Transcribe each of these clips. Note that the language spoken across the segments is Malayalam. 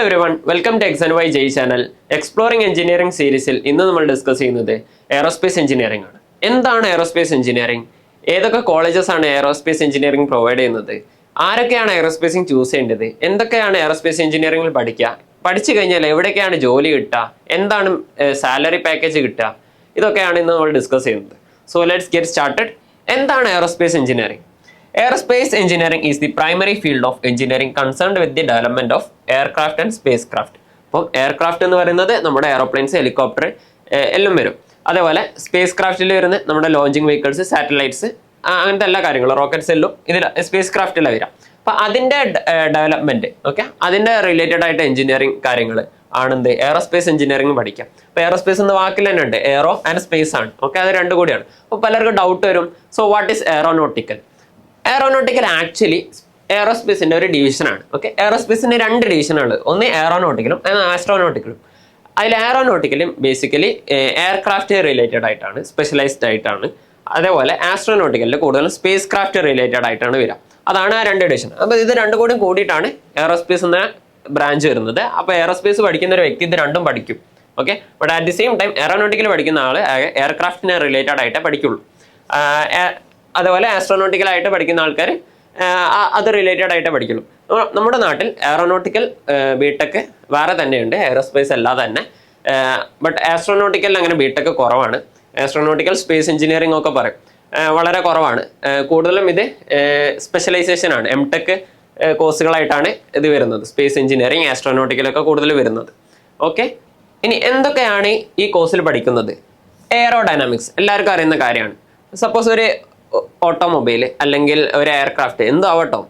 everyone, welcome to XNY J channel. Exploring Engineering സീരീസിൽ ഇന്ന് നമ്മൾ ഡിസ്കസ് ചെയ്യുന്നത് എയറോസ്പേസ് എഞ്ചിനീയറിംഗ് ആണ്. എന്താണ് എയറോസ്പേസ് എഞ്ചിനീയറിംഗ്? ഏതൊക്കെ കോളേജസ് ആണ് എയറോസ്പേസ് എഞ്ചിനീയറിംഗ് പ്രൊവൈഡ് ചെയ്യുന്നത്? ആരൊക്കെയാണ് എയറോസ്പേസിംഗ് ചൂസ് ചെയ്യേണ്ടത്? എന്തൊക്കെയാണ് എയറോസ്പേസ് എഞ്ചിനീയറിംഗിൽ പഠിക്കുക? പഠിച്ചു കഴിഞ്ഞാൽ എവിടേക്കാണ് ജോലി കിട്ടുക? എന്താണ് സാലറി പാക്കേജ് കിട്ടുക? ഇതൊക്കെയാണ് ഇന്ന് നമ്മൾ ഡിസ്കസ് ചെയ്യുന്നത്. So let's get started. എന്താണ് aerospace engineering? Aerospace engineering is the primary field of engineering concerned with the development of aircraft and spacecraft. അപ്പോൾ എയർക്രാഫ്റ്റ് എന്ന് പറയുന്നത് നമ്മുടെ എയറോപ്ലെയിൻസ്, ഹെലികോപ്റ്റർ എല്ലാം വരും. അതേപോലെ സ്പേസ് ക്രാഫ്റ്റിൽ വരുന്ന നമ്മുടെ ലോഞ്ചിങ് വെഹിക്കിൾസ്, സാറ്റലൈറ്റ്സ്, അങ്ങനത്തെ എല്ലാ കാര്യങ്ങളും, റോക്കറ്റ്സ് എല്ലാം ഇതിൽ സ്പേസ് ക്രാഫ്റ്റിലാണ് വരിക. അപ്പോൾ അതിൻ്റെ ഡെവലപ്മെൻറ്റ്, ഓക്കെ, അതിൻ്റെ റിലേറ്റഡ് ആയിട്ട് എഞ്ചിനീയറിംഗ് കാര്യങ്ങൾ ആണെന്ത് എയറോസ്പേസ് എഞ്ചിനീയറിംഗ് പഠിക്കാം. അപ്പോൾ എയറോസ്പേസ് എന്ന വാക്കിൽ തന്നെ ഉണ്ട്, എയറോ ആൻഡ് സ്പേസ് ആണ്. ഓക്കെ, അത് രണ്ടും കൂടിയാണ്. അപ്പോൾ പലർക്കും ഡൗട്ട് വരും, so what is aeronautical? Aeronautical actually എയറോസ്പേസിൻ്റെ ഒരു ഡിവിഷനാണ്. ഓക്കെ, എയറോസ്പേസിൻ്റെ രണ്ട് ഡിവിഷനാണ്, ഒന്ന് എയറോനോട്ടിക്കലും ആസ്ട്രോനോട്ടിക്കലും. അതിൽ എയറോനോട്ടിക്കലും ബേസിക്കലി എയർക്രാഫ്റ്റ് റിലേറ്റഡ് ആയിട്ടാണ്, സ്പെഷ്യലൈസ്ഡ് ആയിട്ടാണ്. അതേപോലെ ആസ്ട്രോനോട്ടിക്കലിൽ കൂടുതലും സ്പേസ് ക്രാഫ്റ്റ് റിലേറ്റഡ് ആയിട്ടാണ് വരിക. അതാണ് ആ രണ്ട് ഡിവിഷൻ. അപ്പോൾ ഇത് രണ്ടും കൂടി കൂടിയിട്ടാണ് എയറോസ്പേസ് എന്ന ബ്രാഞ്ച് വരുന്നത്. അപ്പോൾ എയറോസ്പേസ് പഠിക്കുന്ന ഒരു വ്യക്തി ഇത് രണ്ടും പഠിക്കും. Okay, but at the same time aeronautical പഠിക്കുന്ന ആൾ എയർക്രാഫ്റ്റിനെ റിലേറ്റഡ് ആയിട്ടേ പഠിക്കുള്ളൂ. അതുപോലെ ആസ്ട്രോനോട്ടിക്കലായിട്ട് പഠിക്കുന്ന ആൾക്കാർ അത് റിലേറ്റഡ് ആയിട്ട് പഠിക്കുള്ളൂ. നമ്മുടെ നാട്ടിൽ എയറോനോട്ടിക്കൽ ബിടെക് വേറെ തന്നെയുണ്ട്, എയറോസ്പേസ് അല്ലാതെ തന്നെ. ബട്ട് ആസ്ട്രോനോട്ടിക്കൽ അങ്ങനെ ബിടെക് കുറവാണ്. ആസ്ട്രോനോട്ടിക്കൽ സ്പേസ് എഞ്ചിനീയറിംഗ് ഒക്കെ പറയും, വളരെ കുറവാണ്. കൂടുതലും ഇത് സ്പെഷ്യലൈസേഷൻ ആണ്, എംടെക് കോഴ്സുകളായിട്ടാണ് ഇത് വരുന്നത്. സ്പേസ് എഞ്ചിനീയറിംഗ്, ആസ്ട്രോനോട്ടിക്കലൊക്കെ കൂടുതൽ വരുന്നത്. ഓക്കെ, ഇനി എന്തൊക്കെയാണ് ഈ കോഴ്സിൽ പഠിക്കുന്നത്? എയറോഡൈനാമിക്സ് എല്ലാവർക്കും അറിയുന്ന കാര്യമാണ്. സപ്പോസ് ഒരു ഓട്ടോമൊബൈൽ അല്ലെങ്കിൽ ഒരു എയർക്രാഫ്റ്റ് എന്താവട്ടോ,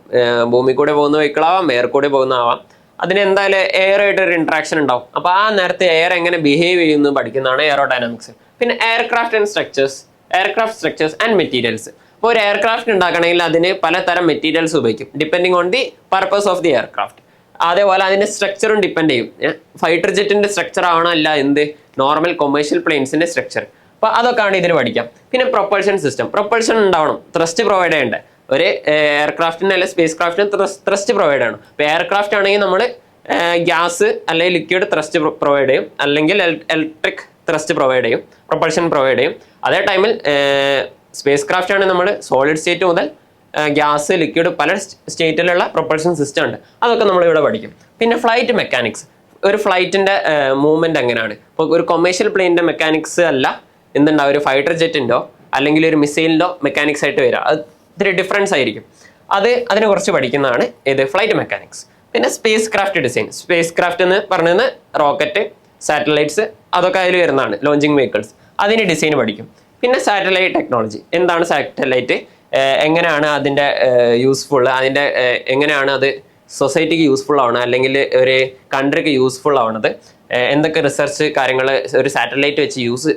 ഭൂമി കൂടെ പോകുന്ന വെഹിക്കിളാവാം, എയർ കൂടെ പോകുന്നതാവാം, അതിന് എന്തായാലും എയറായിട്ടൊരു ഇൻട്രാക്ഷൻ ഉണ്ടാവും. അപ്പോൾ ആ നേരത്തെ എയർ എങ്ങനെ ബിഹേവ് ചെയ്യുന്നു പഠിക്കുന്നതാണ് എയറോഡൈനാമിക്സ്. പിന്നെ എയർക്രാഫ്റ്റ് സ്ട്രക്ചേഴ്സ് ആൻഡ് മെറ്റീരിയൽസ്. അപ്പോൾ ഒരു എയർക്രാഫ്റ്റ് ഉണ്ടാക്കണമെങ്കിൽ അതിന് പലതരം മെറ്റീരിയൽസ് ഉപയോഗിക്കും, depending on the purpose of the aircraft. അതേപോലെ അതിൻ്റെ സ്ട്രക്ചറും ഡിപ്പെൻഡ് ചെയ്യും. ഫൈറ്റർ ജെറ്റിൻ്റെ സ്ട്രക്ചർ ആവണം, അല്ല എന്ത് നോർമൽ കൊമേഴ്ഷ്യൽ പ്ലെയിൻസിൻ്റെ സ്ട്രക്ചർ. അപ്പോൾ അതൊക്കെയാണ് ഇതിന് പഠിക്കാം. പിന്നെ പ്രൊപ്പൽഷൻ സിസ്റ്റം, പ്രൊപ്പൽഷൻ ഉണ്ടാവണം, ത്രസ്റ്റ് പ്രൊവൈഡ് ചെയ്യേണ്ടത്. ഒരു എയർക്രാഫ്റ്റിന് അല്ലെങ്കിൽ സ്പേസ് ക്രാഫ്റ്റിന് ത്രസ്റ്റ് പ്രൊവൈഡ് ചെയ്യണം. ഇപ്പോൾ എയർക്രാഫ്റ്റ് ആണെങ്കിൽ നമ്മൾ ഗ്യാസ് അല്ലെങ്കിൽ ലിക്വിഡ് ത്രസ്റ്റ് പ്രൊവൈഡ് ചെയ്യും, അല്ലെങ്കിൽ ഇലക്ട്രിക് ത്രസ്റ്റ് പ്രൊവൈഡ് ചെയ്യും, പ്രൊപ്പൽഷൻ പ്രൊവൈഡ് ചെയ്യും. അതേ ടൈമിൽ സ്പേസ് ക്രാഫ്റ്റ് ആണെങ്കിൽ നമ്മൾ സോളിഡ് സ്റ്റേറ്റ് മുതൽ ഗ്യാസ്, ലിക്വിഡ്, പല സ്റ്റേറ്റിലുള്ള പ്രൊപ്പൽഷൻ സിസ്റ്റം ഉണ്ട്, അതൊക്കെ നമ്മളിവിടെ പഠിക്കും. പിന്നെ ഫ്ലൈറ്റ് മെക്കാനിക്സ്, ഒരു ഫ്ലൈറ്റിൻ്റെ മൂവ്മെൻറ്റ് എങ്ങനെയാണ്. ഇപ്പോൾ ഒരു കൊമേഴ്ഷ്യൽ പ്ലെയിനിൻ്റെ മെക്കാനിക്സ് അല്ല എന്തുണ്ടാവും, ഒരു ഫൈറ്റർ ജെറ്റിൻ്റെയോ അല്ലെങ്കിൽ ഒരു മിസൈലിൻ്റെയോ മെക്കാനിക്സ് ആയിട്ട് വരിക, അത് ഇത്തിരി ഡിഫറൻസ് ആയിരിക്കും. അതിനെ കുറിച്ച് പഠിക്കുന്നതാണ് ഇത് ഫ്ലൈറ്റ് മെക്കാനിക്സ്. പിന്നെ space craft design, space craft എന്ന് പറയുന്നത് റോക്കറ്റ്, സാറ്റലൈറ്റ്സ്, അതൊക്കെ അതിൽ വരുന്നതാണ്, ലോഞ്ചിങ് വെഹിക്കിൾസ്, അതിൻ്റെ ഡിസൈൻ പഠിക്കും. പിന്നെ സാറ്റലൈറ്റ് ടെക്നോളജി, എന്താണ് സാറ്റലൈറ്റ്, എങ്ങനെയാണ് അതിൻ്റെ യൂസ്ഫുൾ, അതിൻ്റെ എങ്ങനെയാണ് അത് സൊസൈറ്റിക്ക് യൂസ്ഫുൾ ആവണം, അല്ലെങ്കിൽ ഒരു കൺട്രിക്ക് യൂസ്ഫുൾ ആവണത്, എന്തൊക്കെ റിസർച്ച് കാര്യങ്ങൾ ഒരു സാറ്റലൈറ്റ് വെച്ച്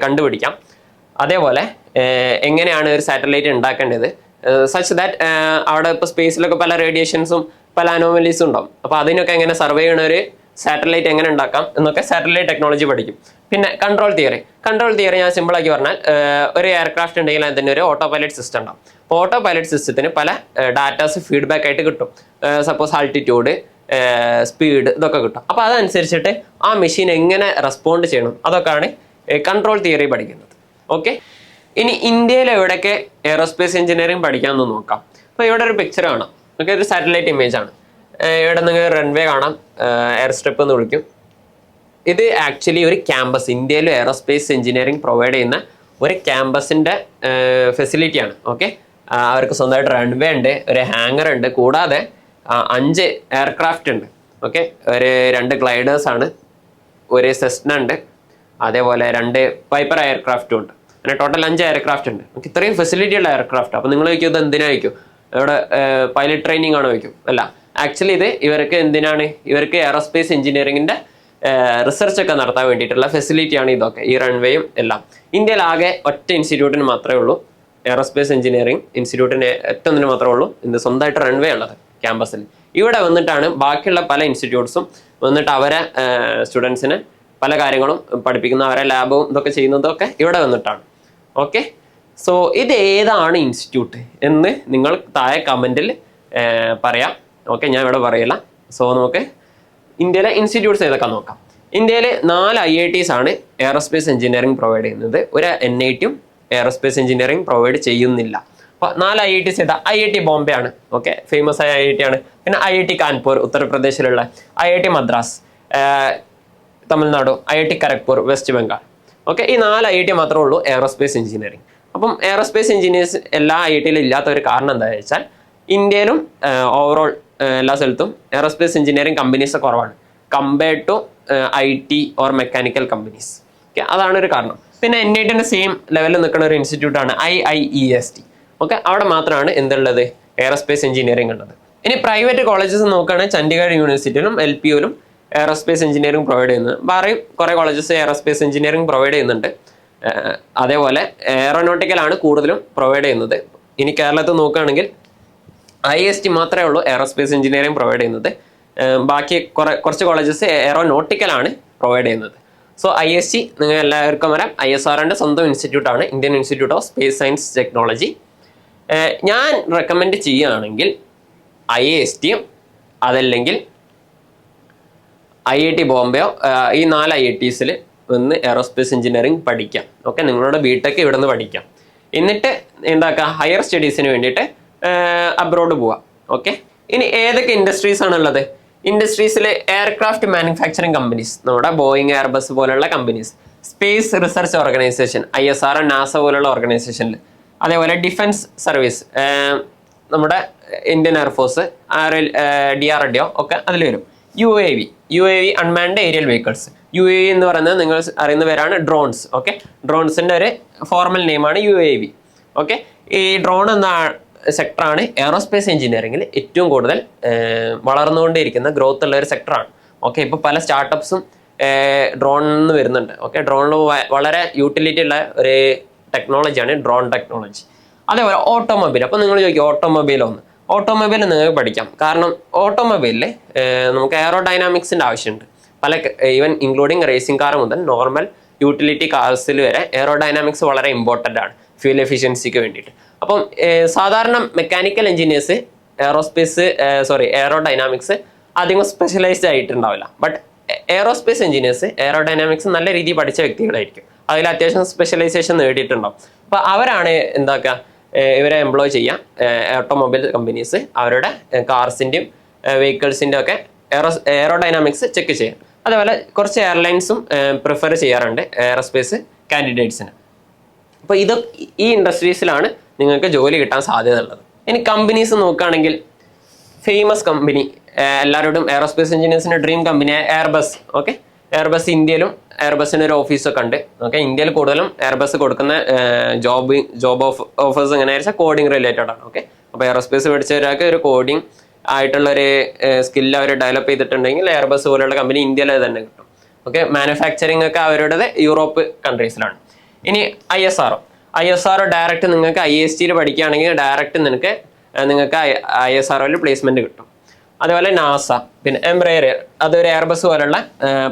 കണ്ടുപിടിക്കാം. അതേപോലെ എങ്ങനെയാണ് ഒരു സാറ്റലൈറ്റ് ഉണ്ടാക്കേണ്ടത്, സച്ച് ദാറ്റ് അവിടെ ഇപ്പോൾ സ്പേസിലൊക്കെ പല റേഡിയേഷൻസും പല അനോമലീസും ഉണ്ടാവും. അപ്പോൾ അതിനൊക്കെ എങ്ങനെ സർവേ ചെയ്യണ ഒരു സാറ്റലൈറ്റ് എങ്ങനെ ഉണ്ടാക്കാം എന്നൊക്കെ സാറ്റലൈറ്റ് ടെക്നോളജി പഠിക്കും. പിന്നെ കൺട്രോൾ തിയറി ഞാൻ സിമ്പിളാക്കി പറഞ്ഞാൽ, ഒരു എയർക്രാഫ്റ്റ് ഉണ്ടെങ്കിൽ അതിന് ഒരു ഓട്ടോ പൈലറ്റ് സിസ്റ്റം ഉണ്ടാവും. അപ്പോൾ ഓട്ടോ പൈലറ്റ് സിസ്റ്റത്തിന് പല ഡാറ്റാസ് ഫീഡ്ബാക്ക് ആയിട്ട് കിട്ടും. സപ്പോസ് ആൾട്ടിറ്റ്യൂഡ്, സ്പീഡ്, ഇതൊക്കെ കിട്ടും. അപ്പോൾ അതനുസരിച്ചിട്ട് ആ മെഷീൻ എങ്ങനെ റെസ്പോണ്ട് ചെയ്യണം, അതൊക്കെയാണ് കൺട്രോൾ തിയറി പഠിക്കുന്നത്. ഓക്കെ, ഇനി ഇന്ത്യയിൽ എവിടെയൊക്കെ എയറോസ്പേസ് എഞ്ചിനീയറിംഗ് പഠിക്കാമെന്ന് നോക്കാം. അപ്പോൾ ഇവിടെ ഒരു പിക്ചർ കാണാം. ഓക്കെ, ഒരു സാറ്റലൈറ്റ് ഇമേജ് ആണ്. ഇവിടെ നിങ്ങൾ റൺവേ കാണാം, എയർ സ്ട്രിപ്പ് എന്ന് വിളിക്കും. ഇത് ആക്ച്വലി ഒരു ക്യാമ്പസ്, ഇന്ത്യയിൽ എയറോസ്പേസ് എഞ്ചിനീയറിംഗ് പ്രൊവൈഡ് ചെയ്യുന്ന ഒരു ക്യാമ്പസിൻ്റെ ഫെസിലിറ്റിയാണ്. ഓക്കെ, അവർക്ക് സ്വന്തമായിട്ട് റൺവേ ഉണ്ട്, ഒരു ഹാങ്ങർ ഉണ്ട്, കൂടാതെ 5 എയർക്രാഫ്റ്റ് ഉണ്ട്. ഓക്കെ, ഒരു 2 ഗ്ലൈഡേഴ്സ് ആണ്, ഒരു സെസ്ന ഉണ്ട്, അതേപോലെ 2 പൈപ്പർ എയർക്രാഫ്റ്റും ഉണ്ട്. അങ്ങനെ ടോട്ടൽ 5 എയർക്രാഫ്റ്റ് ഉണ്ട്. നമുക്ക് ഇത്രയും ഫെസിലിറ്റി ഉള്ള എയർക്രാഫ്റ്റ്. അപ്പോൾ നിങ്ങൾ ചോദിക്കും ഇത് എന്തിനായിരിക്കും, ഇവിടെ പൈലറ്റ് ട്രെയിനിങ് ആണോ ചോദിക്കും. അല്ല, ആക്ച്വലി ഇത് ഇവർക്ക് എന്തിനാണ്, ഇവർക്ക് എയറോസ്പേസ് എഞ്ചിനീയറിംഗിൻ്റെ റിസർച്ച് ഒക്കെ നടത്താൻ വേണ്ടിയിട്ടുള്ള ഫെസിലിറ്റിയാണ് ഇതൊക്കെ, ഈ റൺവേയും എല്ലാം. ഇന്ത്യയിൽ ആകെ ഒറ്റ ഇൻസ്റ്റിറ്റ്യൂട്ടിന് മാത്രമേ ഉള്ളൂ, എയറോസ്പേസ് എഞ്ചിനീയറിംഗ് ഇൻസ്റ്റിറ്റ്യൂട്ടിന് ഒറ്റൊന്നിന് മാത്രമേ ഉള്ളൂ എന്ത് സ്വന്തമായിട്ട് റൺവേ ഉള്ളത് ക്യാമ്പസിൽ. ഇവിടെ വന്നിട്ടാണ് ബാക്കിയുള്ള പല ഇൻസ്റ്റിറ്റ്യൂട്ട്സും വന്നിട്ട് അവരെ സ്റ്റുഡൻസിന് പല കാര്യങ്ങളും പഠിപ്പിക്കുന്ന, അവരെ ലാബും ഇതൊക്കെ ചെയ്യുന്നതൊക്കെ ഇവിടെ വന്നിട്ടാണ്. ഓക്കെ, സോ ഇത് ഏതാണ് ഇൻസ്റ്റിറ്റ്യൂട്ട് എന്ന് നിങ്ങൾ താഴെ കമൻറ്റിൽ പറയാം. ഓക്കെ, ഞാൻ ഇവിടെ പറയില്ല. സോ നമുക്ക് ഇന്ത്യയിലെ ഇൻസ്റ്റിറ്റ്യൂട്ട്സ് ഏതൊക്കെ നോക്കാം. ഇന്ത്യയിൽ 4 IITs ആണ് എയറോസ്പേസ് എഞ്ചിനീയറിംഗ് പ്രൊവൈഡ് ചെയ്യുന്നത്. ഒരു NIT എയറോസ്പേസ് എഞ്ചിനീയറിംഗ് പ്രൊവൈഡ് ചെയ്യുന്നില്ല. അപ്പോൾ 4 IITs ഏതാ? IIT ബോംബെ ആണ്, ഓക്കെ, ഫേമസ് ആയ IIT ആണ്. പിന്നെ IIT കാൺപൂർ ഉത്തർപ്രദേശിലുള്ള, IIT Madras Tamil Nadu, IIT Kharagpur West Bengal. Okay, ഈ 4 IIT മാത്രമേ ഉള്ളൂ എയറോസ്പേസ് എഞ്ചിനീയറിംഗ്. അപ്പം എയറോസ്പേസ് എഞ്ചിനീയേഴ്സ് എല്ലാ IITയിലും ഇല്ലാത്ത ഒരു കാരണം എന്താണെന്ന് വെച്ചാൽ ഇന്ത്യയിലും ഓവറോൾ എല്ലാ സ്ഥലത്തും എയറോസ്പേസ് എഞ്ചിനീയറിംഗ് കമ്പനീസ് കുറവാണ് compared to IT or mechanical companies. Okay, അതാണ് ഒരു കാരണം. പിന്നെ NITന്റെ സെയിം ലെവലിൽ നിൽക്കുന്ന ഒരു ഇൻസ്റ്റിറ്റ്യൂട്ടാണ് IIEST. ഓക്കെ, അവിടെ മാത്രമാണ് എന്തുള്ളത്? എയറോസ്പേസ് എഞ്ചിനീയറിംഗ് ഉള്ളത്. ഇനി പ്രൈവറ്റ് കോളേജസ് നോക്കുകയാണെങ്കിൽ ചണ്ഡീഗഡ് യൂണിവേഴ്സിറ്റിയിലും LPUലും എയറോസ്പേസ് എഞ്ചിനീയറിംഗ് പ്രൊവൈഡ് ചെയ്യുന്നത്. വേറെയും കുറേ കോളേജസ് എയറോസ്പേസ് എഞ്ചിനീയറിംഗ് പ്രൊവൈഡ് ചെയ്യുന്നുണ്ട്. അതേപോലെ എയറോനോട്ടിക്കലാണ് കൂടുതലും പ്രൊവൈഡ് ചെയ്യുന്നത്. ഇനി കേരളത്തിൽ നോക്കുകയാണെങ്കിൽ IIST മാത്രമേ ഉള്ളൂ എയറോസ്പേസ് എഞ്ചിനീയറിംഗ് പ്രൊവൈഡ് ചെയ്യുന്നത്. ബാക്കി കുറച്ച് കോളേജസ് എയറോനോട്ടിക്കലാണ് പ്രൊവൈഡ് ചെയ്യുന്നത്. സോ IIST നിങ്ങൾ എല്ലാവർക്കും വരാം. ISROന്റെ സ്വന്തം ഇൻസ്റ്റിറ്റ്യൂട്ടാണ്, Indian Institute of Space Science Technology. ഞാൻ റെക്കമെൻഡ് ചെയ്യുകയാണെങ്കിൽ IISTയും അതല്ലെങ്കിൽ IIT ബോംബെയോ ഈ 4 IITസിൽ വന്ന് എയറോസ്പേസ് എഞ്ചിനീയറിംഗ് പഠിക്കാം. ഓക്കെ, നിങ്ങളുടെ BTech ഇവിടെ നിന്ന് പഠിക്കാം. എന്നിട്ട് എന്താക്കുക, ഹയർ സ്റ്റഡീസിന് വേണ്ടിയിട്ട് അബ്രോഡ് പോവാം. ഓക്കെ, ഇനി ഏതൊക്കെ ഇൻഡസ്ട്രീസ് ആണുള്ളത്? ഇൻഡസ്ട്രീസിൽ എയർക്രാഫ്റ്റ് മാനുഫാക്ചറിങ് കമ്പനീസ്, നമ്മുടെ ബോയിങ്, എയർബസ് പോലുള്ള companies, space research organisation, ISRO, NASA പോലുള്ള ഓർഗനൈസേഷനിൽ, അതേപോലെ ഡിഫൻസ് സർവീസ്, നമ്മുടെ ഇന്ത്യൻ എയർഫോഴ്സ്, DRDO ഒക്കെ അതിൽ വരും. UAV unmanned aerial vehicles. UAV എന്ന് പറയുന്നത് നിങ്ങൾ അറിയുന്ന പേരാണ് ഡ്രോൺസ്. ഓക്കെ, ഡ്രോൺസിൻ്റെ ഒരു ഫോർമൽ നെയിമാണ് UAV. ഓക്കെ, ഈ ഡ്രോൺ എന്ന സെക്ടറാണ് എയറോസ്പേസ് എഞ്ചിനീയറിംഗിൽ ഏറ്റവും കൂടുതൽ വളർന്നുകൊണ്ടിരിക്കുന്ന ഗ്രോത്ത് ഉള്ള ഒരു സെക്ടറാണ്. ഓക്കെ, ഇപ്പോൾ പല സ്റ്റാർട്ടപ്സും ഡ്രോണിൽ നിന്ന് വരുന്നുണ്ട്. ഓക്കെ, ഡ്രോണിൽ വളരെ യൂട്ടിലിറ്റി ഉള്ള ഒരു ടെക്നോളജിയാണ് ഡ്രോൺ ടെക്നോളജി. അതേപോലെ ഓട്ടോമൊബൈൽ. അപ്പോൾ നിങ്ങൾ ചോദിക്കും ഓട്ടോമൊബൈൽ നിങ്ങൾക്ക് പഠിക്കാം. കാരണം ഓട്ടോമൊബൈലിൽ നമുക്ക് എയറോഡൈനാമിക്സിൻ്റെ ആവശ്യമുണ്ട്. ഈവൻ ഇൻക്ലൂഡിങ് റേസിംഗ് കാർ മുതൽ നോർമൽ യൂട്ടിലിറ്റി കാർസിൽ വരെ എയറോഡൈനാമിക്സ് വളരെ ഇമ്പോർട്ടൻ്റ് ആണ് ഫ്യൂൽ എഫിഷ്യൻസിക്ക് വേണ്ടിയിട്ട്. അപ്പം സാധാരണ മെക്കാനിക്കൽ എഞ്ചിനീയേഴ്സ് എയറോഡൈനാമിക്സ് അധികം സ്പെഷ്യലൈസ്ഡ് ആയിട്ടുണ്ടാവില്ല. ബട്ട് എയറോസ്പേസ് എഞ്ചിനീയേഴ്സ് എയറോഡൈനാമിക്സ് നല്ല രീതിയിൽ പഠിച്ച വ്യക്തികളായിരിക്കും. അതിൽ അത്യാവശ്യം സ്പെഷ്യലൈസേഷൻ നേടിയിട്ടുണ്ടാവും. അപ്പോൾ അവരാണ് എന്താക്കുക, ഇവരെ എംപ്ലോയ് ചെയ്യാം. ഓട്ടോമൊബൈൽ കമ്പനീസ് അവരുടെ കാർസിൻ്റെയും വെഹിക്കിൾസിൻ്റെ ഒക്കെ എയറോഡൈനാമിക്സ് ചെക്ക് ചെയ്യാം. അതേപോലെ കുറച്ച് എയർലൈൻസും പ്രിഫർ ചെയ്യാറുണ്ട് എയറോസ്പേസ് കാൻഡിഡേറ്റ്സിന്. അപ്പോൾ ഈ ഇൻഡസ്ട്രീസിലാണ് നിങ്ങൾക്ക് ജോലി കിട്ടാൻ സാധ്യത ഉള്ളത്. ഇനി കമ്പനീസ് നോക്കുകയാണെങ്കിൽ ഫേമസ് കമ്പനി എല്ലാവരോടും എയറോസ്പേസ് എഞ്ചിനീയേഴ്സിൻ്റെ ഡ്രീം കമ്പനിയായ എയർബസ്. ഓക്കെ, എയർബസ് ഇന്ത്യയിലും എയർബസിൻ്റെ ഒരു ഓഫീസൊക്കെ ഉണ്ട്. ഓക്കെ, ഇന്ത്യയിൽ കൂടുതലും എയർബസ് കൊടുക്കുന്ന ജോബ് ഓഫേഴ്സ് എങ്ങനെയാണെന്ന് വെച്ചാൽ കോഡിങ് റിലേറ്റഡ് ആണ്. ഓക്കെ, അപ്പോൾ എയറോസ്പേസ് പഠിച്ച ഒരാൾക്ക് ഒരു കോഡിങ് ആയിട്ടുള്ളൊരു സ്കില്ല് അവർ ഡെവലപ്പ് ചെയ്തിട്ടുണ്ടെങ്കിൽ എയർബസ് പോലുള്ള കമ്പനി ഇന്ത്യയിൽ തന്നെ കിട്ടും. ഓക്കെ, മാനുഫാക്ചറിങ് ഒക്കെ അവരുടേത് യൂറോപ്പ് കൺട്രീസിലാണ്. ഇനി ISRO ഡയറക്റ്റ് നിങ്ങൾക്ക് IISTയിൽ പഠിക്കുകയാണെങ്കിൽ ഡയറക്റ്റ് നിങ്ങൾക്ക് ISROയിൽ പ്ലേസ്മെന്റ് കിട്ടും. അതേപോലെ നാസ, പിന്നെ എംബ്രയർ, അതൊരു എയർബസ് പോലുള്ള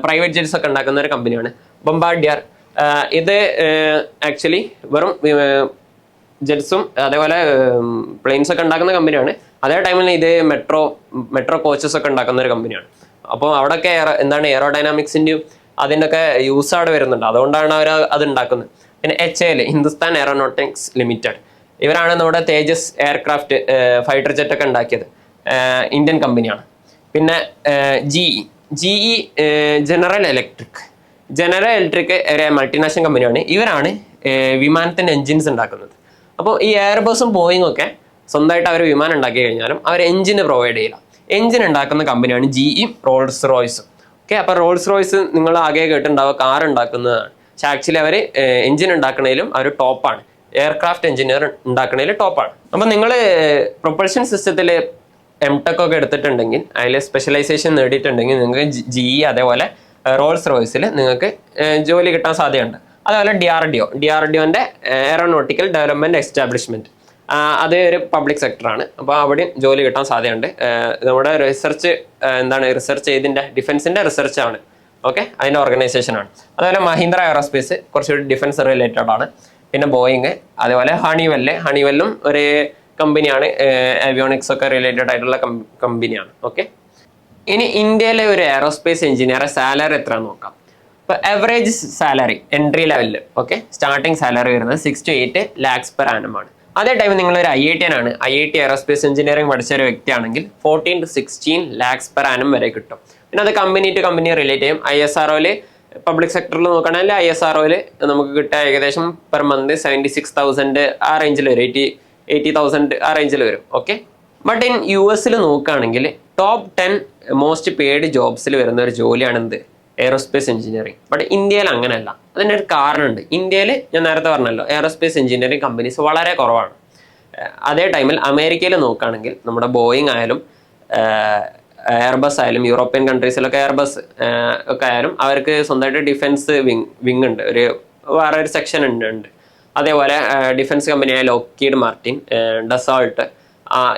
പ്രൈവറ്റ് ജെറ്റ്സ് ഒക്കെ ഉണ്ടാക്കുന്ന ഒരു കമ്പനിയാണ്. ബൊംബാർഡിയർ, ഇത് ആക്ച്വലി വെറും ജെറ്റ്സും അതേപോലെ പ്ലെയിൻസ് ഒക്കെ ഉണ്ടാക്കുന്ന കമ്പനിയാണ്. അതേ ടൈമിൽ ഇത് മെട്രോ കോച്ചസ് ഒക്കെ ഉണ്ടാക്കുന്ന ഒരു കമ്പനിയാണ്. അപ്പോൾ അവിടെയൊക്കെ എന്താണ് എയറോഡൈനാമിക്സിൻ്റെയും അതിൻ്റെ ഒക്കെ യൂസ് അവിടെ വരുന്നുണ്ട്. അതുകൊണ്ടാണ് അവർ അത് ഉണ്ടാക്കുന്നത്. പിന്നെ HAL, ഹിന്ദുസ്ഥാൻ എയറോനോട്ടിക്സ് ലിമിറ്റഡ്, ഇവരാണ് നമ്മുടെ തേജസ് എയർക്രാഫ്റ്റ് ഫൈറ്റർ ജെറ്റ് ഒക്കെ ഉണ്ടാക്കിയത്. ഇന്ത്യൻ കമ്പനിയാണ്. പിന്നെ GE ജനറൽ ഇലക്ട്രിക് ഒരു മൾട്ടിനാഷണൽ കമ്പനിയാണ്. ഇവരാണ് വിമാനത്തിൻ്റെ എൻജിൻസ് ഉണ്ടാക്കുന്നത്. അപ്പോൾ ഈ എയർബസും ബോയിങ്ങും ഒക്കെ സ്വന്തമായിട്ട് അവർ വിമാനം ഉണ്ടാക്കി കഴിഞ്ഞാലും അവർ എൻജിന് പ്രൊവൈഡ് ചെയ്യില്ല. എൻജിൻ ഉണ്ടാക്കുന്ന കമ്പനിയാണ് GE റോൾസ് റോയ്സ്. ഓക്കെ, അപ്പോൾ റോൾസ് റോയ്സ് നിങ്ങൾ ആകെ കേട്ടിട്ടുണ്ടാവുക കാർ ഉണ്ടാക്കുന്നതാണ്. പക്ഷെ ആക്ച്വലി അവർ എൻജിൻ ഉണ്ടാക്കുന്നതിലും അവർ ടോപ്പാണ്. എയർക്രാഫ്റ്റ് എഞ്ചിനീയർ ഉണ്ടാക്കുന്നതിൽ ടോപ്പാണ്. അപ്പം നിങ്ങൾ പ്രൊപ്പൽഷൻ സിസ്റ്റത്തിൽ MTech ഒക്കെ എടുത്തിട്ടുണ്ടെങ്കിൽ, അതിൽ സ്പെഷ്യലൈസേഷൻ നേടിയിട്ടുണ്ടെങ്കിൽ നിങ്ങൾക്ക് GE അതേപോലെ റോൾസ് റോയ്സിൽ നിങ്ങൾക്ക് ജോലി കിട്ടാൻ സാധ്യതയുണ്ട്. അതേപോലെ DRDOൻ്റെ എയറോനോട്ടിക്കൽ ഡെവലപ്മെൻറ്റ് എസ്റ്റാബ്ലിഷ്മെൻറ്റ്, അത് ഒരു പബ്ലിക് സെക്ടറാണ്. അപ്പോൾ അവിടെ ജോലി കിട്ടാൻ സാധ്യതയുണ്ട്. നമ്മുടെ റിസർച്ച് ചെയ്തിൻ്റെ ഡിഫൻസിൻ്റെ റിസർച്ചാണ്. ഓക്കെ, അതിൻ്റെ ഓർഗനൈസേഷനാണ്. അതുപോലെ മഹീന്ദ്ര എയറോസ്പേസ് കുറച്ചുകൂടി ഡിഫൻസ് റിലേറ്റഡ് ആണ്. പിന്നെ ബോയിങ്, അതേപോലെ ഹണിവെല്ലും ഒരു കമ്പനിയാണ്, ആവിയോണിക്സ് ഒക്കെ റിലേറ്റഡ് ആയിട്ടുള്ള കമ്പനിയാണ്. ഓക്കെ, ഇനി ഇന്ത്യയിലെ ഒരു എയറോസ്പേസ് എഞ്ചിനീയറെ സാലറി എത്ര നോക്കാം. ഇപ്പോൾ അവറേജ് സാലറി എൻട്രി ലെവലിൽ ഓക്കെ സ്റ്റാർട്ടിംഗ് സാലറി വരുന്നത് 6 to 8 lakhs per annum ആണ്. അതേ ടൈം നിങ്ങളൊരു IIT ആണ്, IIT എയറോസ്പേസ് എഞ്ചിനീയറിംഗ് പഠിച്ച ഒരു വ്യക്തിയാണെങ്കിൽ 14 to 16 lakhs per annum വരെ കിട്ടും. പിന്നെ അത് കമ്പനി ടു കമ്പനി റിലേറ്റ് ചെയ്യും. ISROയിൽ പബ്ലിക് സെക്ടറിൽ നോക്കുകയാണെങ്കിൽ ISROയിൽ നമുക്ക് കിട്ടുക ഏകദേശം പെർ മന്ത് 76,000 ആ റേഞ്ചിൽ വരും, 80,000 ആ റേഞ്ചിൽ വരും. ഓക്കെ, ബട്ട് ഇൻ US നോക്കുകയാണെങ്കിൽ ടോപ്പ് 10 മോസ്റ്റ് പെയ്ഡ് ജോബ്സിൽ വരുന്ന ഒരു ജോലിയാണ് എന്ത്, എയറോസ്പേസ് എഞ്ചിനീയറിംഗ്. ബട്ട് ഇന്ത്യയിൽ അങ്ങനെയല്ല. അതിൻ്റെ ഒരു കാരണമുണ്ട്. ഇന്ത്യയിൽ ഞാൻ നേരത്തെ പറഞ്ഞല്ലോ എയറോസ്പേസ് എഞ്ചിനീയറിംഗ് കമ്പനീസ് വളരെ കുറവാണ്. അതേ ടൈമിൽ അമേരിക്കയിൽ നോക്കുകയാണെങ്കിൽ നമ്മുടെ ബോയിങ് ആയാലും എയർബസ് ആയാലും യൂറോപ്യൻ കൺട്രീസിലൊക്കെ എയർബസ് ഒക്കെ ആയാലും അവർക്ക് സ്വന്തമായിട്ട് ഡിഫൻസ് വിങ് ഉണ്ട്, വേറെ ഒരു സെക്ഷൻ ഉണ്ട്. അതേപോലെ ഡിഫൻസ് കമ്പനിയായ ലോക്കീഡ് മാർട്ടിൻ, ഡസോൾട്ട്,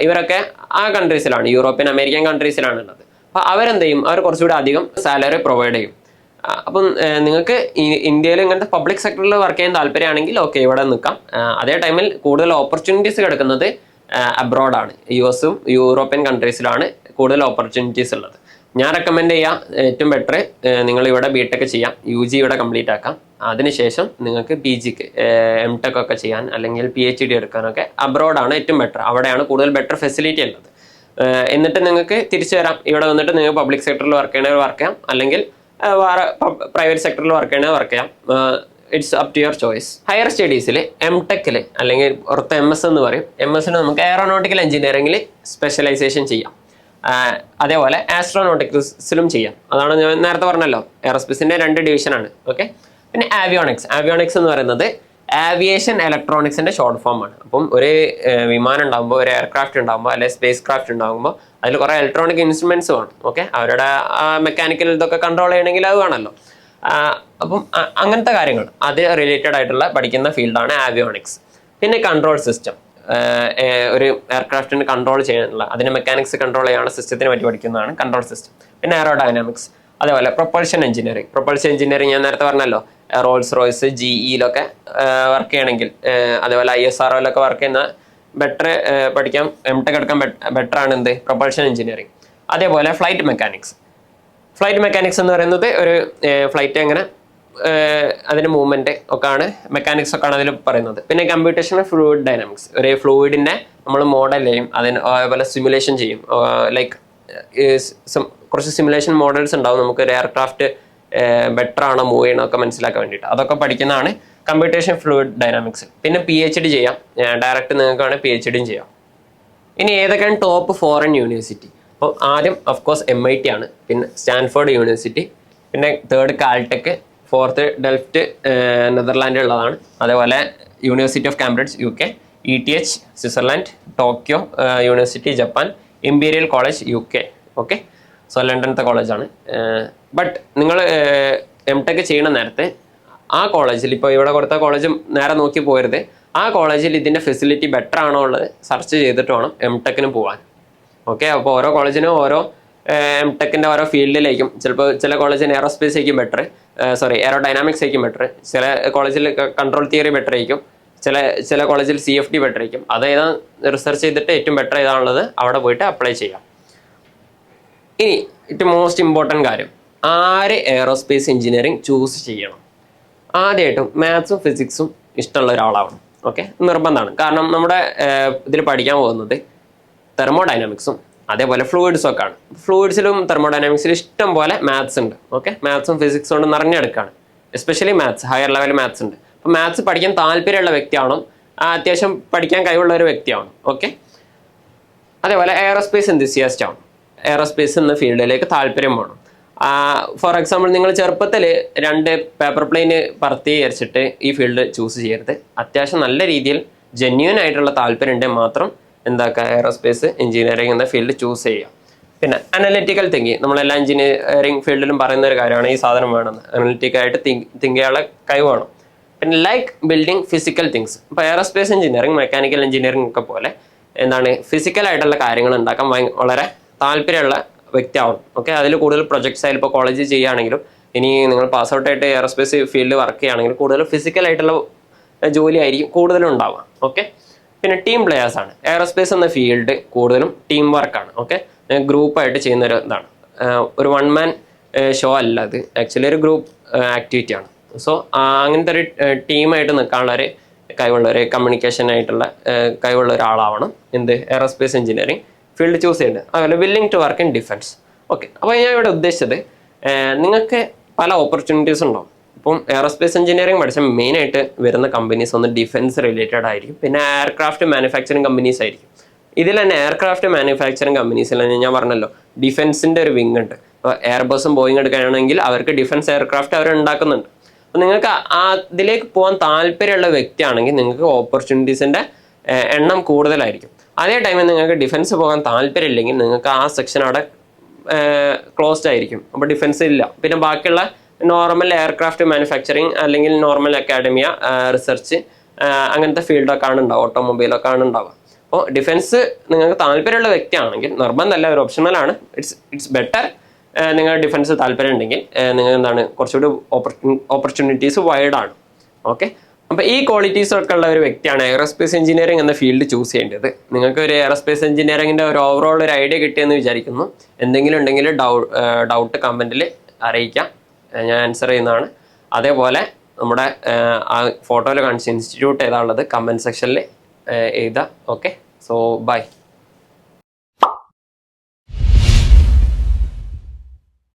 ഇവരൊക്കെ ആ കൺട്രീസിലാണ്, യൂറോപ്യൻ അമേരിക്കൻ കൺട്രീസിലാണ് ഉള്ളത്. അപ്പോൾ അവരെന്ത് ചെയ്യും, അവർ കുറച്ചുകൂടി അധികം സാലറി പ്രൊവൈഡ് ചെയ്യും. അപ്പം നിങ്ങൾക്ക് ഇന്ത്യയിൽ ഇങ്ങനത്തെ പബ്ലിക് സെക്ടറിൽ വർക്ക് ചെയ്യാൻ താല്പര്യമാണെങ്കിൽ ഓക്കെ ഇവിടെ നിൽക്കാം. അതേ ടൈമിൽ കൂടുതൽ ഓപ്പർച്യൂണിറ്റീസ് കിടക്കുന്നത് അബ്രോഡാണ്, US-ഉം യൂറോപ്യൻ കൺട്രീസിലാണ് കൂടുതൽ ഓപ്പർച്യൂണിറ്റീസ് ഉള്ളത്. ഞാൻ റെക്കമെൻഡ് ചെയ്യാം ഏറ്റവും ബെറ്റർ നിങ്ങൾ ഇവിടെ BTech ചെയ്യാം, UG ഇവിടെ കംപ്ലീറ്റ് ആക്കാം. അതിനുശേഷം നിങ്ങൾക്ക് PGക്ക് MTech ഒക്കെ ചെയ്യാൻ അല്ലെങ്കിൽ PhD എടുക്കാനൊക്കെ അബ്രോഡാണ് ഏറ്റവും ബെറ്റർ. അവിടെയാണ് കൂടുതൽ ബെറ്റർ ഫെസിലിറ്റി ഉള്ളത്. എന്നിട്ട് നിങ്ങൾക്ക് തിരിച്ചു വരാം, ഇവിടെ വന്നിട്ട് നിങ്ങൾക്ക് പബ്ലിക് സെക്ടറിൽ വർക്ക് ചെയ്യണമെങ്കിൽ വർക്ക് ചെയ്യാം, അല്ലെങ്കിൽ വേറെ പ്രൈവറ്റ് സെക്ടറിൽ വർക്ക് ചെയ്യണമെങ്കിൽ വർക്ക് ചെയ്യാം. It's up to your choice. Higher സ്റ്റഡീസിൽ MTechൽ അല്ലെങ്കിൽ പുറത്ത് MS എന്ന് പറയും, MS-ന് നമുക്ക് എയറോനോട്ടിക്കൽ എഞ്ചിനീയറിംഗിൽ സ്പെഷ്യലൈസേഷൻ ചെയ്യാം. അതേപോലെ ആസ്ട്രോനോട്ടിക്സിലും ചെയ്യാം. അതാണ് ഞാൻ നേരത്തെ പറഞ്ഞല്ലോ, എയറോസ്പേസിൻ്റെ 2 ഡിവിഷനാണ്. ഓക്കെ, പിന്നെ ആവിയോണിക്സ് എന്ന് പറയുന്നത് ആവിയേഷൻ ഇലക്ട്രോണിക്സിൻ്റെ ഷോർട്ട് ഫോം ആണ്. അപ്പം ഒരു വിമാനം ഉണ്ടാകുമ്പോൾ, ഒരു എയർക്രാഫ്റ്റ് ഉണ്ടാകുമ്പോൾ, അല്ലെങ്കിൽ സ്പേസ് ക്രാഫ്റ്റ് ഉണ്ടാകുമ്പോൾ അതിൽ കുറേ ഇലക്ട്രോണിക് ഇൻസ്ട്രുമെൻറ്റ്സ് വേണം. ഓക്കെ, അവരുടെ മെക്കാനിക്കൽ ഇതൊക്കെ കൺട്രോൾ ചെയ്യണമെങ്കിൽ അത് വേണമല്ലോ. അപ്പം അങ്ങനത്തെ കാര്യങ്ങൾ അത് റിലേറ്റഡ് ആയിട്ടുള്ള പഠിക്കുന്ന ഫീൽഡാണ് ആവിയോണിക്സ്. പിന്നെ കൺട്രോൾ സിസ്റ്റം, ഒരു എയർക്രാഫ്റ്റിന് കൺട്രോൾ ചെയ്യാനുള്ള, അതിന് മെക്കാനിക്സ് കൺട്രോൾ ചെയ്യാനുള്ള സിസ്റ്റത്തിനെ പറ്റി പഠിക്കുന്നതാണ് കൺട്രോൾ സിസ്റ്റം. പിന്നെ എയറോഡൈനാമിക്സ്, അതേപോലെ പ്രൊപ്പൾഷൻ എഞ്ചിനീയറിംഗ് ഞാൻ നേരത്തെ പറഞ്ഞല്ലോ, റോൾസ് റോയ്സ് GEയിലൊക്കെ വർക്ക് ചെയ്യണമെങ്കിൽ, അതേപോലെ ISROയിലൊക്കെ വർക്ക് ചെയ്യുന്ന ബെറ്റർ പഠിക്കാൻ MTech എടുക്കാൻ ബെറ്റർ ആണ് എന്ത്, പ്രൊപ്പൾഷൻ എഞ്ചിനീയറിംഗ്. അതേപോലെ ഫ്ലൈറ്റ് മെക്കാനിക്സ് എന്ന് പറയുന്നത് ഒരു ഫ്ലൈറ്റ് എങ്ങനെ അതിൻ്റെ മൂവ്മെൻറ്റ് ഒക്കെയാണ്, മെക്കാനിക്സ് ഒക്കെയാണ് അതിൽ പറയുന്നത്. പിന്നെ കമ്പ്യൂട്ടേഷണൽ ഫ്ലൂയിഡ് ഡൈനാമിക്സ്, ഒരു ഫ്ലൂയിഡിനെ നമ്മൾ മോഡൽ ചെയ്യും, അതേപോലെ സിമുലേഷൻ ചെയ്യും. ലൈക്ക് കുറച്ച് സിമുലേഷൻ മോഡൽസ് ഉണ്ടാവും നമുക്ക് ഒരു എയർക്രാഫ്റ്റ് ബെറ്റർ ആണോ മൂവ് ചെയ്യണോ ഒക്കെ മനസ്സിലാക്കാൻ വേണ്ടിയിട്ട്. അതൊക്കെ പഠിക്കുന്നതാണ് കമ്പ്യൂട്ടേഷൻ ഫ്ലൂയിഡ് ഡൈനാമിക്സ്. പിന്നെ PhD ചെയ്യാം, ഡയറക്റ്റ് നിങ്ങൾക്ക് വേണമെങ്കിൽ PhDയും ചെയ്യാം. ഇനി ഏതൊക്കെയാണ് ടോപ്പ് ഫോറിൻ യൂണിവേഴ്സിറ്റി? അപ്പോൾ ആദ്യം ഓഫ്കോഴ്സ് MIT ആണ്, പിന്നെ സ്റ്റാൻഫോർഡ് യൂണിവേഴ്സിറ്റി, പിന്നെ തേർഡ് കാൽടെക്, ഫോർത്ത് ഡെൽഫ്റ്റ് നെതർലാൻഡിലുള്ളതാണ്. അതേപോലെ University of Cambridge UK, ETH Switzerland, Tokyo University Japan, Imperial College UK. Okay, so ലണ്ടനത്തെ കോളേജാണ്. ബട്ട് നിങ്ങൾ MTech ചെയ്യണ നേരത്തെ ആ കോളേജിൽ, ഇപ്പോൾ ഇവിടെ കൊടുത്ത കോളേജ് നേരെ നോക്കി പോരുത്, ആ കോളേജിൽ ഇതിൻ്റെ ഫെസിലിറ്റി ബെറ്റർ ആണോ ഉള്ളത് സെർച്ച് ചെയ്തിട്ട് വേണം MTechന് പോകാൻ. ഓക്കെ, അപ്പോൾ ഓരോ കോളേജിനും ഓരോ MTechൻ്റെ ഓരോ ഫീൽഡിലേക്കും, ചിലപ്പോൾ ചില കോളേജിന് എയറോസ്പേസ് ആയിരിക്കും ബെറ്റർ, എയറോഡൈനാമിക്സ് ആയിരിക്കും ബെറ്റർ, ചില കോളേജിൽ കൺട്രോൾ തിയറി ബെറ്റർ ആയിരിക്കും, ചില കോളേജിൽ CFD ബെറ്റർ ആയിരിക്കും. അത് ഏതാ റിസർച്ച് ചെയ്തിട്ട് ഏറ്റവും ബെറ്റർ ഏതാണുള്ളത് അവിടെ പോയിട്ട് അപ്ലൈ ചെയ്യാം. ഇനി ഏറ്റവും മോസ്റ്റ് ഇമ്പോർട്ടൻറ്റ് കാര്യം, ആര് എയറോസ്പേസ് എഞ്ചിനീയറിംഗ് ചൂസ് ചെയ്യണം? ആദ്യമായിട്ടും മാത്സും ഫിസിക്സും ഇഷ്ടമുള്ള ഒരാളാവണം. ഓക്കെ, നിർബന്ധമാണ്. കാരണം നമ്മുടെ ഇതിൽ പഠിക്കാൻ പോകുന്നത് തെർമോഡൈനാമിക്സും അതേപോലെ ഫ്ലൂയിഡ്സും ഒക്കെ ആണ്. ഫ്ലൂയിഡ്സിലും തെർമോഡൈനാമിക്സിലും ഇഷ്ടം പോലെ മാത്സ് ഉണ്ട്. ഓക്കെ, മാത്സും ഫിസിക്സും കൊണ്ട് നിറഞ്ഞെടുക്കുകയാണ്. Especially maths, higher level maths ഉണ്ട്. അപ്പോൾ മാത്സ് പഠിക്കാൻ താല്പര്യമുള്ള വ്യക്തിയാണോ, അത്യാവശ്യം പഠിക്കാൻ കഴിവുള്ള ഒരു വ്യക്തിയാണോ. ഓക്കെ, അതേപോലെ എയറോസ്പേസ് എന്തൂസിയാസ്റ്റ് ആണ്, എയറോസ്പേസ് എന്ന ഫീൽഡിലേക്ക് താല്പര്യം വേണം. ഫോർ എക്സാമ്പിൾ, നിങ്ങൾ ചെറുപ്പത്തിൽ 2 പേപ്പർ പ്ലെയിന് പറത്തീകരിച്ചിട്ട് ഈ ഫീൽഡ് ചൂസ് ചെയ്യരുത്. അത്യാവശ്യം നല്ല രീതിയിൽ ജെന്യൂൻ ആയിട്ടുള്ള താല്പര്യം ഉണ്ടെങ്കിൽ മാത്രം എന്താക്കുക, എയറോസ്പേസ് എഞ്ചിനീയറിംഗ് എന്ന ഫീൽഡ് ചൂസ് ചെയ്യുക. പിന്നെ അനലിറ്റിക്കൽ തിങ്കിങ്, നമ്മളെല്ലാ എഞ്ചിനീയറിംഗ് ഫീൽഡിലും പറയുന്ന ഒരു കാര്യമാണ് ഈ സാധനം വേണമെന്ന്. അനലിറ്റിക്കായിട്ട് തിങ്ക് ചെയ്യാനുള്ള കഴിവ് വേണം. പിന്നെ ലൈക്ക് ബിൽഡിങ് ഫിസിക്കൽ തിങ്സ്, ഇപ്പോൾ എയറോസ്പേസ് എഞ്ചിനീയറിംഗ് മെക്കാനിക്കൽ എഞ്ചിനീയറിംഗ് ഒക്കെ പോലെ എന്താണ് ഫിസിക്കലായിട്ടുള്ള കാര്യങ്ങൾ ഉണ്ടാക്കാൻ വളരെ താല്പര്യമുള്ള വ്യക്തിയാവണം. ഓക്കെ, അതിൽ കൂടുതൽ പ്രൊജക്ട്സ് ആയാലും ഇപ്പോൾ കോളേജിൽ ചെയ്യുകയാണെങ്കിലും ഇനി നിങ്ങൾ പാസ് ഔട്ടായിട്ട് എയറോസ്പേസ് ഫീൽഡിൽ വർക്ക് ചെയ്യുകയാണെങ്കിൽ കൂടുതൽ ഫിസിക്കലായിട്ടുള്ള ജോലി ആയിരിക്കും കൂടുതലും ഉണ്ടാവുക. ഓക്കെ, പിന്നെ ടീം പ്ലെയേഴ്സ് ആണ്. എയറോസ്പേസ് എന്ന ഫീൽഡ് കൂടുതലും ടീം വർക്കാണ്. ഓക്കെ, ഗ്രൂപ്പായിട്ട് ചെയ്യുന്നൊരു ഇതാണ്. ഒരു വൺ മാൻ ഷോ അല്ല, അത് ആക്ച്വലി ഒരു ഗ്രൂപ്പ് ആക്ടിവിറ്റി ആണ്. സോ അങ്ങനത്തെ ഒരു ടീമായിട്ട് നിൽക്കാനുള്ള ഒരു കഴിവുള്ള ഒരു കമ്മ്യൂണിക്കേഷൻ ആയിട്ടുള്ള കഴിവുള്ള ഒരാളാവണം എയറോസ്പേസ് എഞ്ചിനീയറിംഗ് ഫീൽഡ് ചൂസ് ചെയ്യേണ്ടത്. അതുപോലെ willing to work in defence. Okay, അപ്പോൾ ഞാൻ ഇവിടെ ഉദ്ദേശിച്ചത് നിങ്ങൾക്ക് പല ഓപ്പർച്യൂണിറ്റീസ് ഉണ്ടാവും. ഇപ്പം എയറോസ്പേസ് എഞ്ചിനീയറിംഗ് പഠിച്ചാൽ മെയിനായിട്ട് വരുന്ന കമ്പനീസ് ഒന്ന് ഡിഫൻസ് റിലേറ്റഡ് ആയിരിക്കും, പിന്നെ എയർക്രാഫ്റ്റ് മാനുഫാക്ചറിങ് കമ്പനീസ് ആയിരിക്കും. ഇതിൽ തന്നെ എയർക്രാഫ്റ്റ് മാനുഫാക്ചറിങ് കമ്പനീസിൽ തന്നെ ഞാൻ പറഞ്ഞല്ലോ ഡിഫൻസിൻ്റെ ഒരു വിങ് ഉണ്ട്. ഇപ്പോൾ എയർബസും ബോയിങ് എടുക്കുകയാണെങ്കിൽ അവർക്ക് ഡിഫൻസ് എയർക്രാഫ്റ്റ് അവർ ഉണ്ടാക്കുന്നുണ്ട്. അപ്പോൾ നിങ്ങൾക്ക് അതിലേക്ക് പോകാൻ താല്പര്യമുള്ള വ്യക്തിയാണെങ്കിൽ നിങ്ങൾക്ക് ഓപ്പർച്യൂണിറ്റീസിൻ്റെ എണ്ണം കൂടുതലായിരിക്കും. അതേ ടൈമിൽ നിങ്ങൾക്ക് ഡിഫൻസ് പോകാൻ താല്പര്യമില്ലെങ്കിൽ നിങ്ങൾക്ക് ആ സെക്ഷൻ അവിടെ ക്ലോസ്ഡ് ആയിരിക്കും. അപ്പോൾ ഡിഫൻസ് ഇല്ല. പിന്നെ ബാക്കിയുള്ള നോർമൽ എയർക്രാഫ്റ്റ് മാനുഫാക്ചറിങ് അല്ലെങ്കിൽ നോർമൽ അക്കാഡമിയ റിസർച്ച് അങ്ങനത്തെ ഫീൽഡൊക്കെ ആണ് ഉണ്ടാവുക, ഓട്ടോമൊബൈലൊക്കെ ആണ് ഉണ്ടാവുക. അപ്പോൾ ഡിഫൻസ് നിങ്ങൾക്ക് താല്പര്യമുള്ള വ്യക്തിയാണെങ്കിൽ, നിർബന്ധമല്ല, ഒരു ഓപ്ഷണലാണ്, ഇറ്റ്സ് ബെറ്റർ. നിങ്ങൾ ഡിഫൻസ് താല്പര്യം ഉണ്ടെങ്കിൽ നിങ്ങൾ എന്താണ് കുറച്ചുകൂടി ഓപ്പർച്യൂണിറ്റീസ് വൈഡാണ്. ഓക്കെ, അപ്പോൾ ഈ ക്വാളിറ്റീസൊക്കെ ഉള്ള ഒരു വ്യക്തിയാണ് എയറോസ്പേസ് എഞ്ചിനീയറിംഗ് എന്ന ഫീൽഡ് ചൂസ് ചെയ്യേണ്ടത്. നിങ്ങൾക്ക് ഒരു എയറോസ്പേസ് എഞ്ചിനീയറിംഗിൻ്റെ ഒരു ഓവറോൾ ഒരു ഐഡിയ കിട്ടിയെന്ന് വിചാരിക്കുന്നു. എന്തെങ്കിലും ഉണ്ടെങ്കിൽ ഡൗട്ട് കമൻറ്റിൽ അറിയിക്കാം, ഞാൻ ആൻസർ ചെയ്യുന്നതാണ്. അതേപോലെ നമ്മുടെ ആ ഫോട്ടോയിൽ കാണിച്ച ഇൻസ്റ്റിറ്റ്യൂട്ട് ഏതാണുള്ളത് കമൻറ്റ് സെക്ഷനിൽ എഴുതാം. Okay, so by.